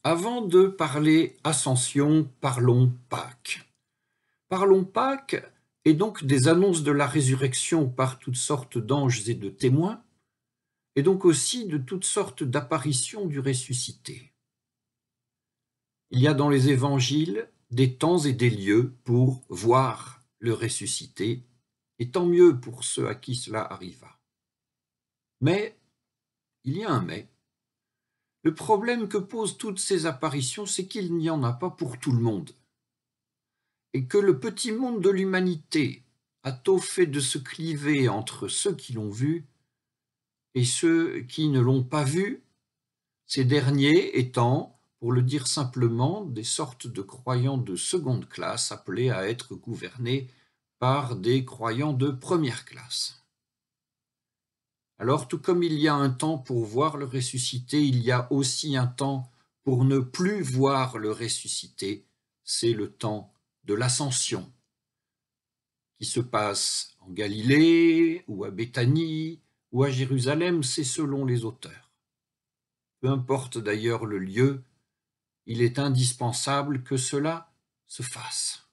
Avant de parler Ascension, parlons Pâques. Parlons Pâques et donc des annonces de la résurrection par toutes sortes d'anges et de témoins, et donc aussi de toutes sortes d'apparitions du ressuscité. Il y a dans les évangiles des temps et des lieux pour voir le ressuscité, et tant mieux pour ceux à qui cela arriva. Mais, il y a un mais. Le problème que posent toutes ces apparitions, c'est qu'il n'y en a pas pour tout le monde. Et que le petit monde de l'humanité a tôt fait de se cliver entre ceux qui l'ont vu et ceux qui ne l'ont pas vu, ces derniers étant, pour le dire simplement, des sortes de croyants de seconde classe appelés à être gouvernés par des croyants de première classe. Alors, tout comme il y a un temps pour voir le ressuscité, il y a aussi un temps pour ne plus voir le ressuscité, c'est le temps de l'ascension, qui se passe en Galilée, ou à Béthanie, ou à Jérusalem, c'est selon les auteurs. Peu importe d'ailleurs le lieu, il est indispensable que cela se fasse.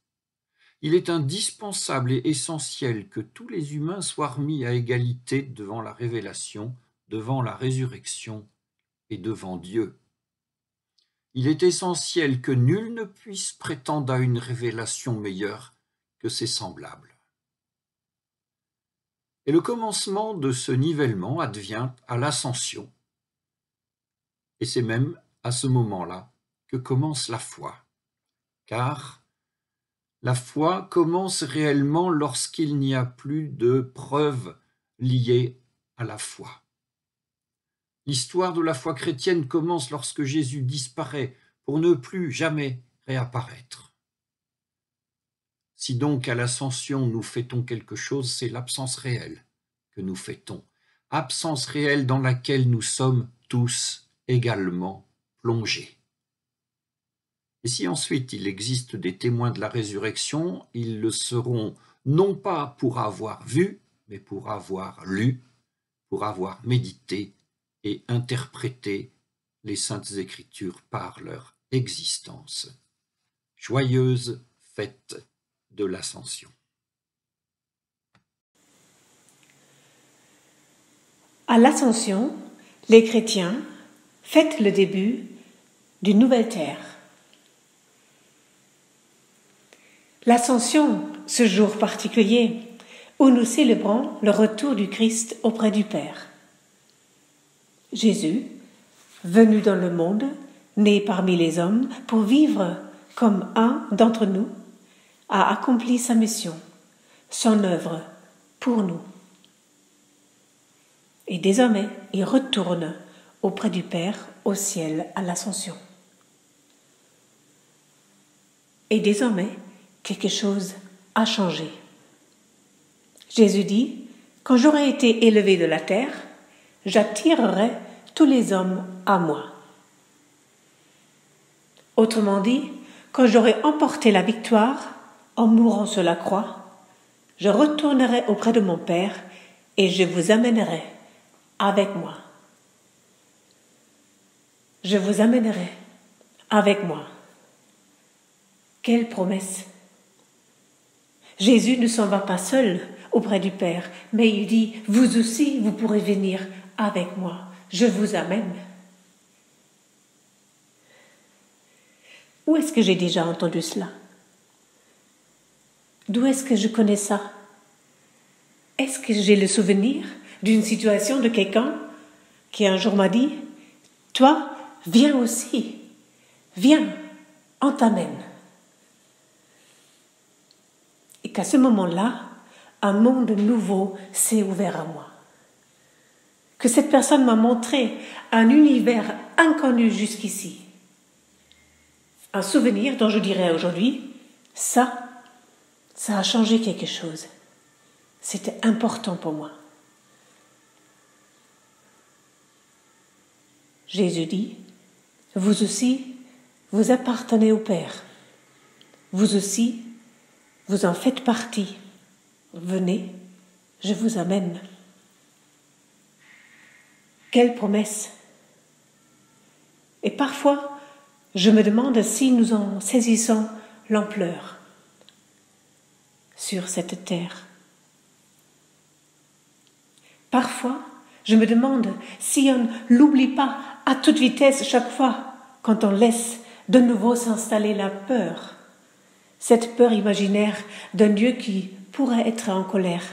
Il est indispensable et essentiel que tous les humains soient remis à égalité devant la révélation, devant la résurrection et devant Dieu. Il est essentiel que nul ne puisse prétendre à une révélation meilleure que ses semblables. Et le commencement de ce nivellement advient à l'ascension. Et c'est même à ce moment-là que commence la foi. Car la foi commence réellement lorsqu'il n'y a plus de preuves liées à la foi. L'histoire de la foi chrétienne commence lorsque Jésus disparaît pour ne plus jamais réapparaître. Si donc à l'ascension nous fêtons quelque chose, c'est l'absence réelle que nous fêtons, absence réelle dans laquelle nous sommes tous également plongés. Et si ensuite il existe des témoins de la résurrection, ils le seront non pas pour avoir vu, mais pour avoir lu, pour avoir médité et interprété les Saintes Écritures par leur existence. Joyeuse fête de l'Ascension. À l'Ascension, les chrétiens fêtent le début d'une nouvelle terre. L'Ascension, ce jour particulier où nous célébrons le retour du Christ auprès du Père. Jésus, venu dans le monde, né parmi les hommes, pour vivre comme un d'entre nous, a accompli sa mission, son œuvre pour nous. Et désormais, il retourne auprès du Père au ciel à l'Ascension. Et désormais, quelque chose a changé. Jésus dit, « Quand j'aurai été élevé de la terre, j'attirerai tous les hommes à moi. » Autrement dit, quand j'aurai emporté la victoire en mourant sur la croix, je retournerai auprès de mon Père et je vous amènerai avec moi. Je vous amènerai avec moi. Quelle promesse! Jésus ne s'en va pas seul auprès du Père, mais il dit, vous aussi, vous pourrez venir avec moi. Je vous amène. Où est-ce que j'ai déjà entendu cela? D'où est-ce que je connais ça? Est-ce que j'ai le souvenir d'une situation de quelqu'un qui un jour m'a dit, toi, viens aussi, viens, on t'amène. Et qu'à ce moment-là, un monde nouveau s'est ouvert à moi. Que cette personne m'a montré un univers inconnu jusqu'ici. Un souvenir dont je dirais aujourd'hui, ça a changé quelque chose. C'était important pour moi. Jésus dit, vous aussi, vous appartenez au Père. Vous aussi, vous en faites partie. Venez, je vous amène. Quelle promesse! Et parfois, je me demande si nous en saisissons l'ampleur sur cette terre. Parfois, je me demande si on n'oublie pas à toute vitesse chaque fois quand on laisse de nouveau s'installer la peur, cette peur imaginaire d'un Dieu qui pourrait être en colère.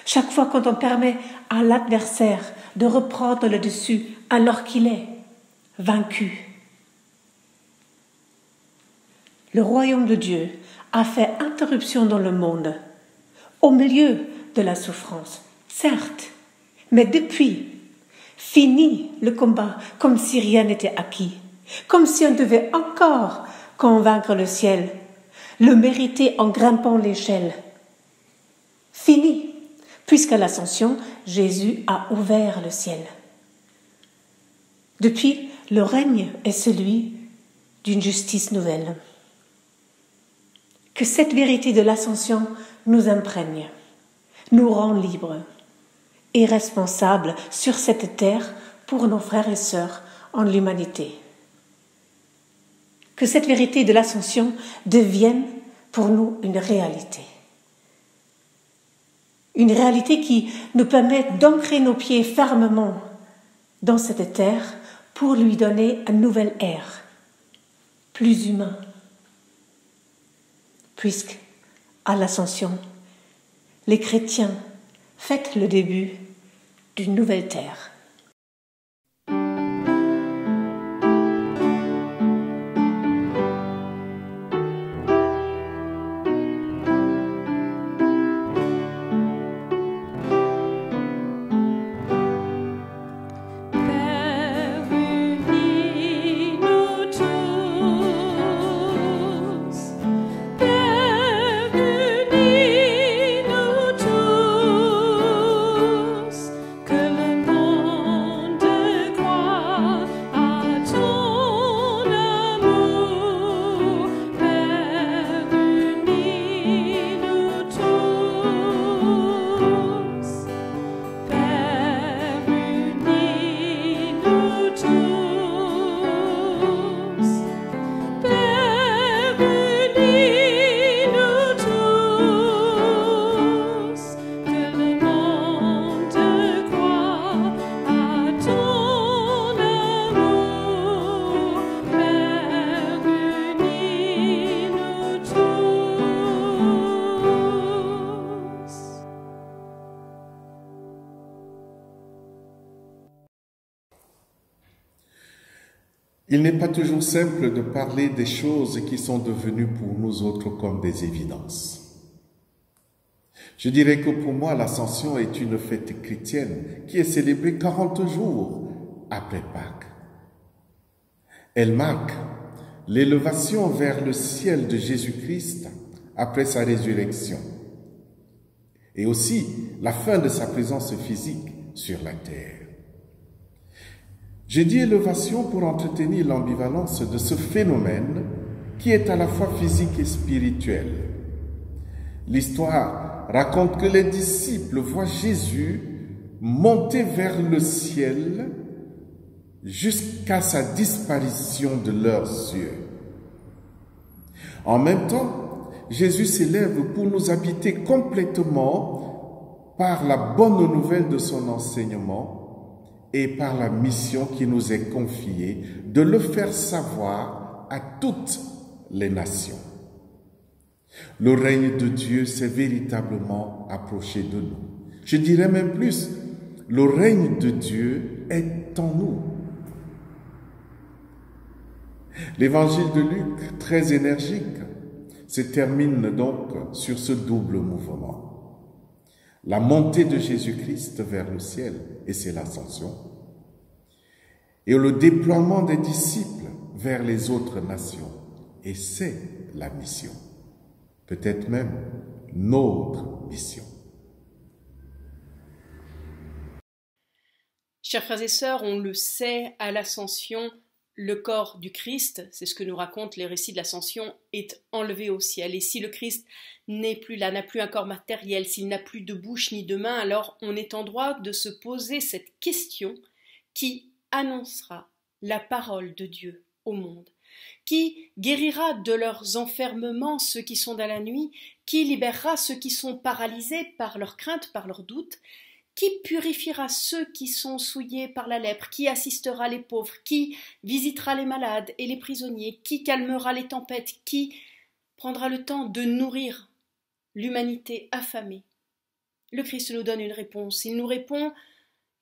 Chaque fois quand on permet à l'adversaire de reprendre le dessus alors qu'il est vaincu. Le royaume de Dieu a fait interruption dans le monde, au milieu de la souffrance, certes, mais depuis, fini le combat comme si rien n'était acquis, comme si on devait encore convaincre le ciel, le mériter en grimpant l'échelle. Fini, puisqu'à l'ascension, Jésus a ouvert le ciel. Depuis, le règne est celui d'une justice nouvelle. Que cette vérité de l'ascension nous imprègne, nous rend libres et responsables sur cette terre pour nos frères et sœurs en l'humanité. Que cette vérité de l'ascension devienne pour nous une réalité. Une réalité qui nous permet d'ancrer nos pieds fermement dans cette terre pour lui donner un nouvel air, plus humain. Puisque, à l'ascension, les chrétiens fêtent le début d'une nouvelle terre. Il n'est pas toujours simple de parler des choses qui sont devenues pour nous autres comme des évidences. Je dirais que pour moi, l'Ascension est une fête chrétienne qui est célébrée 40 jours après Pâques. Elle marque l'élévation vers le ciel de Jésus-Christ après sa résurrection et aussi la fin de sa présence physique sur la terre. J'ai dit élévation pour entretenir l'ambivalence de ce phénomène qui est à la fois physique et spirituel. L'histoire raconte que les disciples voient Jésus monter vers le ciel jusqu'à sa disparition de leurs yeux. En même temps, Jésus s'élève pour nous habiter complètement par la bonne nouvelle de son enseignement et par la mission qui nous est confiée de le faire savoir à toutes les nations. Le règne de Dieu s'est véritablement approché de nous. Je dirais même plus, le règne de Dieu est en nous. L'évangile de Luc, très énergique, se termine donc sur ce double mouvement. La montée de Jésus-Christ vers le ciel, et c'est l'ascension, et le déploiement des disciples vers les autres nations, et c'est la mission, peut-être même notre mission. Chers frères et sœurs, on le sait, à l'ascension, le corps du Christ, c'est ce que nous racontent les récits de l'ascension, est enlevé au ciel. Et si le Christ n'est plus là, n'a plus un corps matériel, s'il n'a plus de bouche ni de main, alors on est en droit de se poser cette question qui annoncera la parole de Dieu au monde? Qui guérira de leurs enfermements ceux qui sont dans la nuit? Qui libérera ceux qui sont paralysés par leurs craintes, par leurs doutes? Qui purifiera ceux qui sont souillés par la lèpre? Qui assistera les pauvres? Qui visitera les malades et les prisonniers? Qui calmera les tempêtes? Qui prendra le temps de nourrir l'humanité affamée? Le Christ nous donne une réponse. Il nous répond,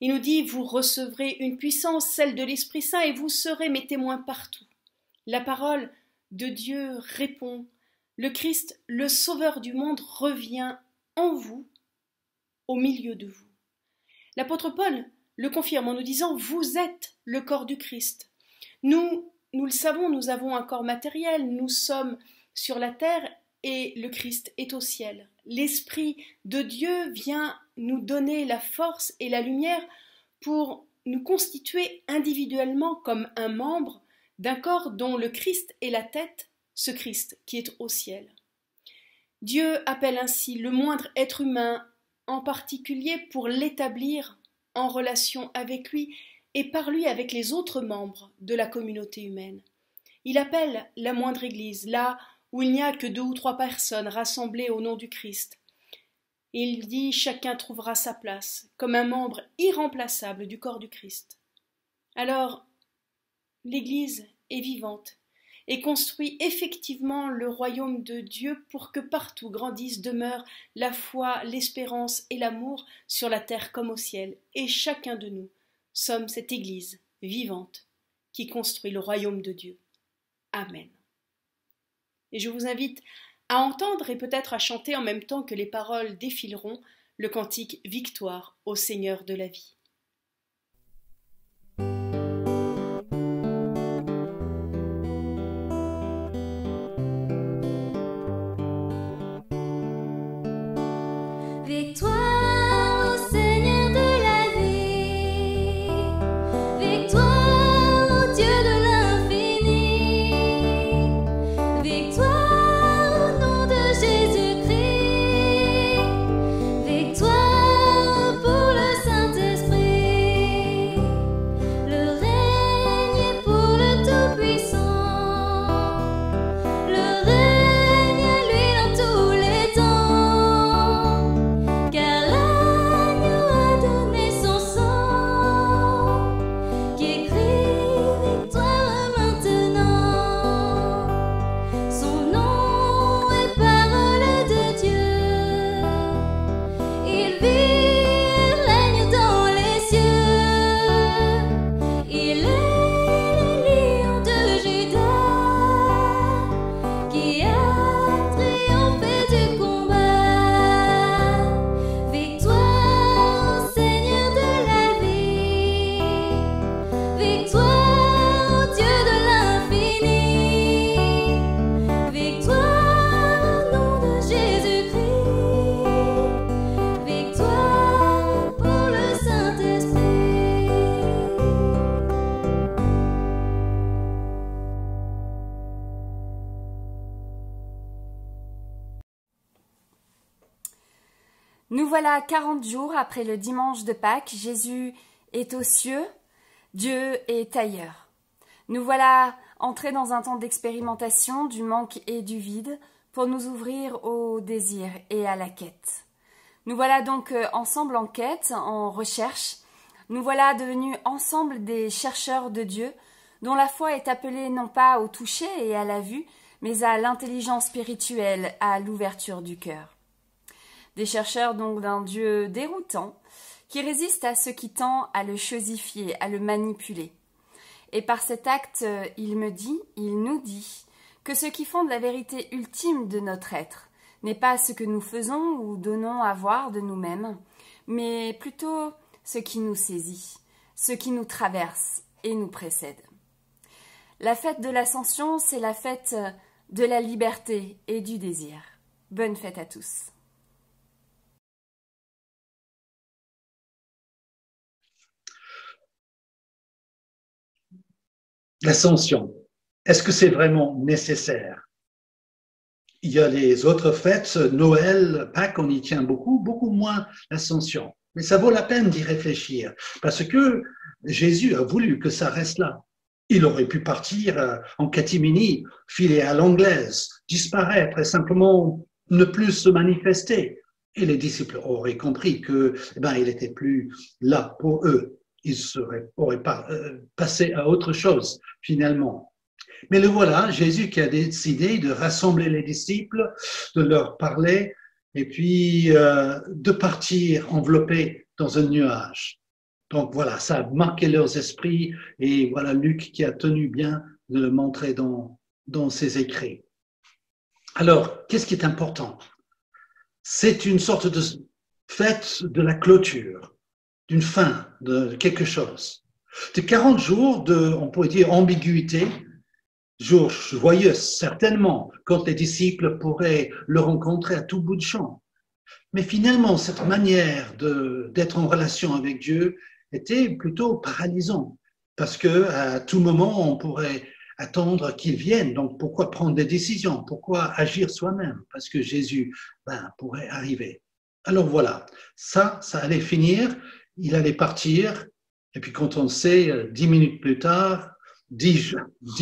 il nous dit, vous recevrez une puissance, celle de l'Esprit Saint, et vous serez mes témoins partout. La parole de Dieu répond, le Christ, le Sauveur du monde, revient en vous, au milieu de vous. L'apôtre Paul le confirme en nous disant, vous êtes le corps du Christ. Nous le savons, nous avons un corps matériel, nous sommes sur la terre et le Christ est au ciel. L'Esprit de Dieu vient nous donner la force et la lumière pour nous constituer individuellement comme un membre d'un corps dont le Christ est la tête, ce Christ qui est au ciel. Dieu appelle ainsi le moindre être humain en particulier pour l'établir en relation avec lui et par lui avec les autres membres de la communauté humaine. Il appelle la moindre église, là où il n'y a que 2 ou 3 personnes rassemblées au nom du Christ. Il dit chacun trouvera sa place comme un membre irremplaçable du corps du Christ. Alors, l'Église est vivante et construit effectivement le royaume de Dieu pour que partout grandisse, demeure la foi, l'espérance et l'amour sur la terre comme au ciel. Et chacun de nous sommes cette Église vivante qui construit le royaume de Dieu. Amen. Et je vous invite à entendre et peut-être à chanter en même temps que les paroles défileront le cantique « Victoire au Seigneur de la vie ». Victoire au Seigneur de la vie, victoire au Dieu de l'infini, victoire au nom de Jésus-Christ, victoire pour le Saint-Esprit, le règne est pour le Tout-Puissant, le règne à lui dans tous les temps. Nous voilà 40 jours après le dimanche de Pâques, Jésus est aux cieux, Dieu est ailleurs. Nous voilà entrés dans un temps d'expérimentation du manque et du vide pour nous ouvrir au désir et à la quête. Nous voilà donc ensemble en quête, en recherche. Nous voilà devenus ensemble des chercheurs de Dieu, dont la foi est appelée non pas au toucher et à la vue, mais à l'intelligence spirituelle, à l'ouverture du cœur. Des chercheurs donc d'un Dieu déroutant, qui résiste à ce qui tend à le chosifier, à le manipuler. Et par cet acte, il nous dit, que ce qui fonde la vérité ultime de notre être n'est pas ce que nous faisons ou donnons à voir de nous-mêmes, mais plutôt ce qui nous saisit, ce qui nous traverse et nous précède. La fête de l'Ascension, c'est la fête de la liberté et du désir. Bonne fête à tous. L'Ascension, est-ce que c'est vraiment nécessaire? Il y a les autres fêtes, Noël, Pâques, on y tient beaucoup, beaucoup moins l'Ascension. Mais ça vaut la peine d'y réfléchir, parce que Jésus a voulu que ça reste là. Il aurait pu partir en catimini, filer à l'anglaise, disparaître et simplement ne plus se manifester. Et les disciples auraient compris que, il était plus là pour eux. Ils auraient pas passé à autre chose finalement. Mais le voilà, Jésus qui a décidé de rassembler les disciples, de leur parler et puis de partir enveloppé dans un nuage. Donc voilà, ça a marqué leurs esprits et voilà Luc qui a tenu bien de le montrer dans ses écrits. Alors, qu'est-ce qui est important? C'est une sorte de fête de la clôture, d'une fin de quelque chose. De 40 jours de, on pourrait dire, ambiguïté, jours joyeux certainement, quand les disciples pourraient le rencontrer à tout bout de champ. Mais finalement, cette manière d'être en relation avec Dieu était plutôt paralysant, parce que à tout moment, on pourrait attendre qu'il vienne. Donc, pourquoi prendre des décisions? Pourquoi agir soi-même? Parce que Jésus pourrait arriver. Alors voilà, ça allait finir, il allait partir, et puis quand on sait, 10 minutes plus tard, 10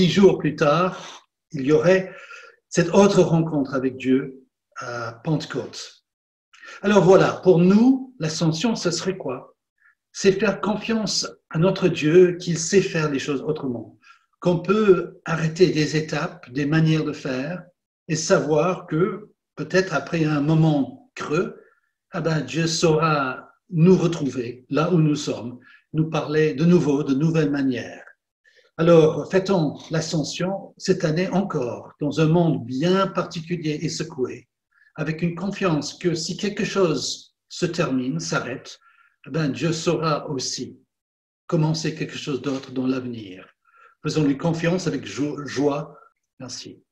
jours plus tard, il y aurait cette autre rencontre avec Dieu à Pentecôte. Alors voilà, pour nous, l'ascension, ce serait quoi? C'est faire confiance à notre Dieu qu'il sait faire les choses autrement, qu'on peut arrêter des étapes, des manières de faire et savoir que peut-être après un moment creux, Dieu saura nous retrouver là où nous sommes, nous parler de nouveau, de nouvelles manières. Alors, fêtons l'ascension cette année encore, dans un monde bien particulier et secoué, avec une confiance que si quelque chose se termine, s'arrête, Dieu saura aussi commencer quelque chose d'autre dans l'avenir. Faisons-lui confiance avec joie. Merci.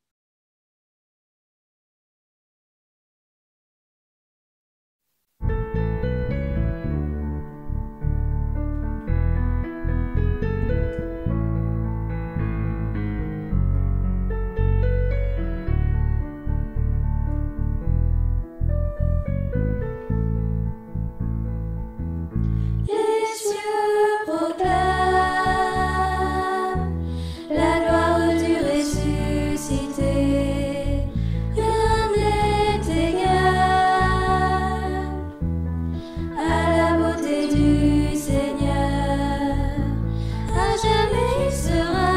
La gloire du ressuscité, rien n'est égal à la beauté du Seigneur. À jamais il sera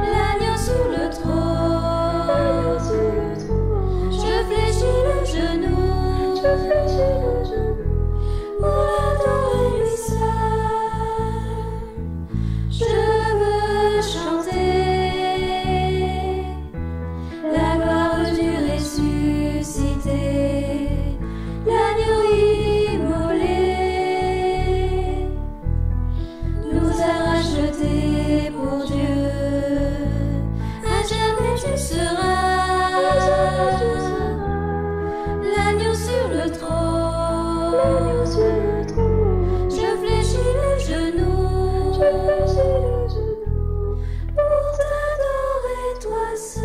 l'agneau sous le trône. Je fléchis le genou. Pour l'adorer lui seul, je veux chanter la gloire du ressuscité, l'agneau immolé, nous a rachetés pour Dieu. À jamais tu seras l'agneau sur le trône. Je fléchis le genou pour t'adorer toi seul.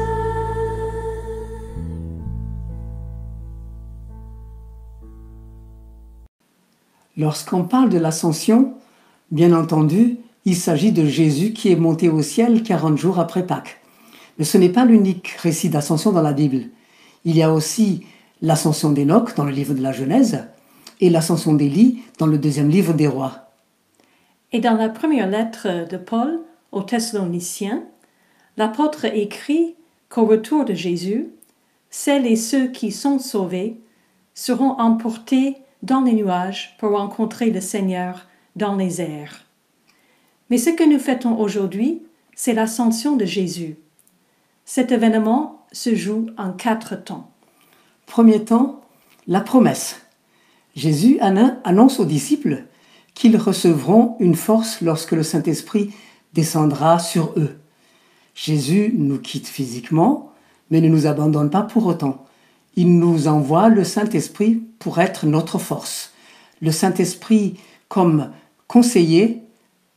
Lorsqu'on parle de l'ascension, bien entendu, il s'agit de Jésus qui est monté au ciel 40 jours après Pâques. Mais ce n'est pas l'unique récit d'ascension dans la Bible. Il y a aussi l'ascension d'Enoch dans le livre de la Genèse et l'ascension d'Élie dans le deuxième livre des Rois. Et dans la première lettre de Paul aux Thessaloniciens, l'apôtre écrit qu'au retour de Jésus, celles et ceux qui sont sauvés seront emportés dans les nuages pour rencontrer le Seigneur dans les airs. Mais ce que nous fêtons aujourd'hui, c'est l'ascension de Jésus. Cet événement se joue en 4 temps. Premier temps, la promesse. Jésus annonce aux disciples qu'ils recevront une force lorsque le Saint-Esprit descendra sur eux. Jésus nous quitte physiquement, mais ne nous abandonne pas pour autant. Il nous envoie le Saint-Esprit pour être notre force. Le Saint-Esprit comme conseiller,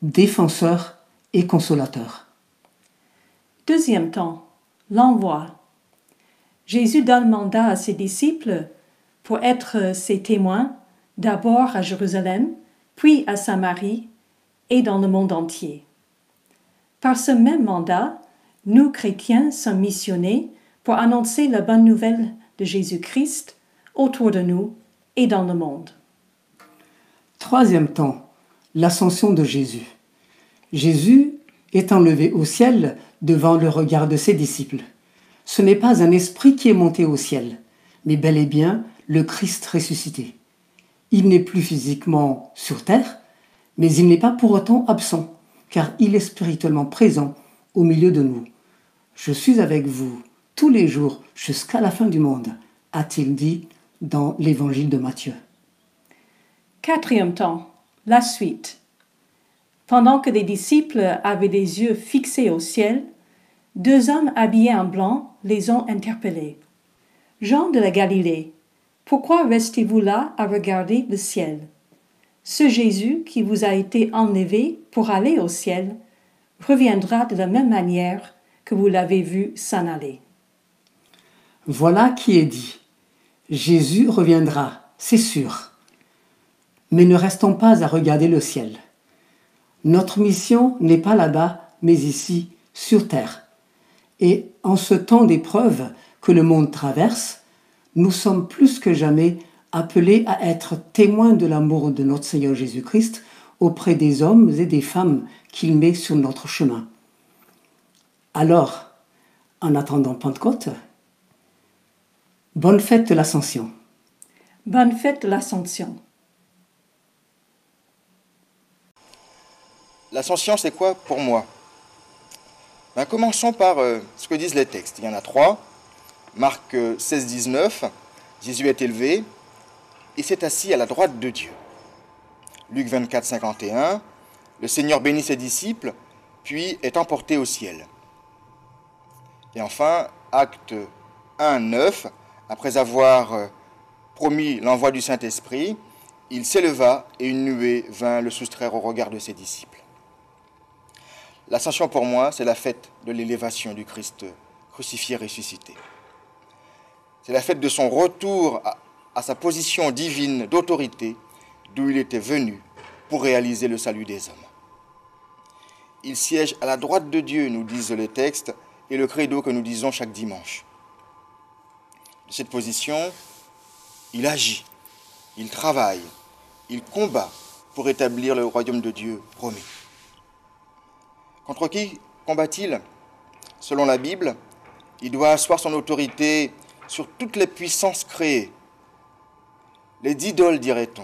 défenseur et consolateur. Deuxième temps, l'envoi. Jésus donne mandat à ses disciples pour être ses témoins, d'abord à Jérusalem, puis à Samarie et dans le monde entier. Par ce même mandat, nous, chrétiens, sommes missionnés pour annoncer la bonne nouvelle de Jésus-Christ autour de nous et dans le monde. Troisième temps, l'ascension de Jésus. Jésus est enlevé au ciel devant le regard de ses disciples. Ce n'est pas un esprit qui est monté au ciel, mais bel et bien le Christ ressuscité. Il n'est plus physiquement sur terre, mais il n'est pas pour autant absent, car il est spirituellement présent au milieu de nous. « Je suis avec vous tous les jours jusqu'à la fin du monde », a-t-il dit dans l'évangile de Matthieu. Quatrième temps, la suite. Pendant que les disciples avaient des yeux fixés au ciel, deux hommes habillés en blanc les ont interpellés. « Jean de la Galilée, pourquoi restez-vous là à regarder le ciel? Ce Jésus qui vous a été enlevé pour aller au ciel reviendra de la même manière que vous l'avez vu s'en aller. » Voilà qui est dit. Jésus reviendra, c'est sûr. Mais ne restons pas à regarder le ciel. Notre mission n'est pas là-bas, mais ici, sur terre. Et en ce temps d'épreuve que le monde traverse, nous sommes plus que jamais appelés à être témoins de l'amour de notre Seigneur Jésus-Christ auprès des hommes et des femmes qu'il met sur notre chemin. Alors, en attendant Pentecôte, bonne fête de l'Ascension. Bonne fête de l'Ascension. L'ascension, c'est quoi pour moi? Commençons par ce que disent les textes. Il y en a trois. Marc 16, 19, Jésus est élevé et s'est assis à la droite de Dieu. Luc 24, 51, le Seigneur bénit ses disciples, puis est emporté au ciel. Et enfin, Acte 1, 9, après avoir promis l'envoi du Saint-Esprit, il s'éleva et une nuée vint le soustraire au regard de ses disciples. L'ascension pour moi, c'est la fête de l'élévation du Christ crucifié et ressuscité. C'est la fête de son retour à sa position divine d'autorité d'où il était venu pour réaliser le salut des hommes. Il siège à la droite de Dieu, nous disent les textes, et le credo que nous disons chaque dimanche. De cette position, il agit, il travaille, il combat pour établir le royaume de Dieu promis. Contre qui combat-il? Selon la Bible, il doit asseoir son autorité sur toutes les puissances créées, les idoles, dirait-on,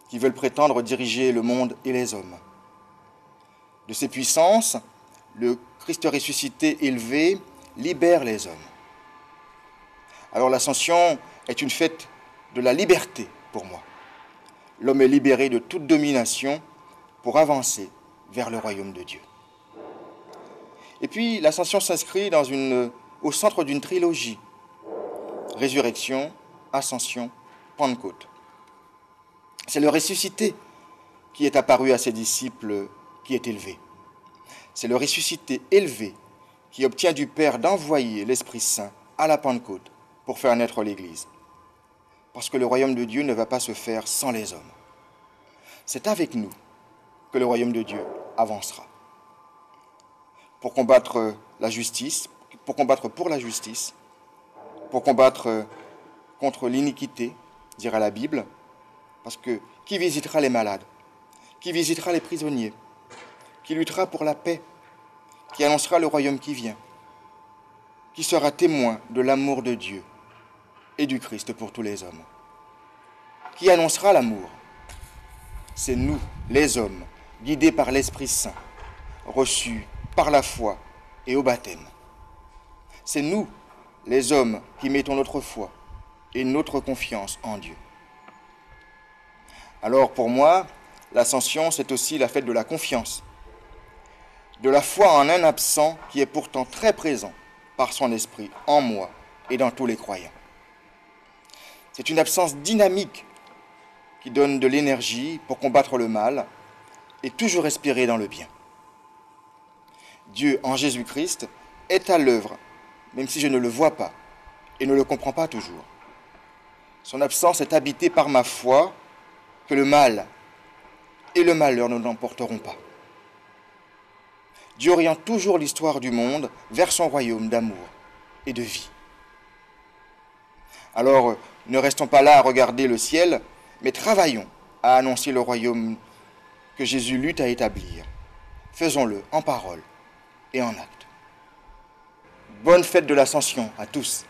qui veulent prétendre diriger le monde et les hommes. De ces puissances, le Christ ressuscité élevé libère les hommes. Alors l'ascension est une fête de la liberté pour moi. L'homme est libéré de toute domination pour avancer vers le royaume de Dieu. Et puis l'ascension s'inscrit au centre d'une trilogie. Résurrection, ascension, Pentecôte. C'est le ressuscité qui est apparu à ses disciples qui est élevé. C'est le ressuscité élevé qui obtient du Père d'envoyer l'Esprit Saint à la Pentecôte pour faire naître l'Église. Parce que le royaume de Dieu ne va pas se faire sans les hommes. C'est avec nous que le royaume de Dieu avancera. Pour combattre la justice, pour combattre pour la justice, pour combattre contre l'iniquité, dira la Bible, parce que qui visitera les malades, qui visitera les prisonniers, qui luttera pour la paix, qui annoncera le royaume qui vient, qui sera témoin de l'amour de Dieu et du Christ pour tous les hommes. Qui annoncera l'amour? C'est nous, les hommes, guidés par l'Esprit Saint, reçus par la foi et au baptême. C'est nous, les hommes, qui mettons notre foi et notre confiance en Dieu. Alors pour moi, l'ascension, c'est aussi la fête de la confiance, de la foi en un absent qui est pourtant très présent par son esprit en moi et dans tous les croyants. C'est une absence dynamique qui donne de l'énergie pour combattre le mal et toujours respirer dans le bien. Dieu, en Jésus-Christ, est à l'œuvre, même si je ne le vois pas et ne le comprends pas toujours. Son absence est habitée par ma foi que le mal et le malheur ne l'emporteront pas. Dieu oriente toujours l'histoire du monde vers son royaume d'amour et de vie. Alors, ne restons pas là à regarder le ciel, mais travaillons à annoncer le royaume que Jésus lutte à établir. Faisons-le en parole et en acte. Bonne fête de l'Ascension à tous.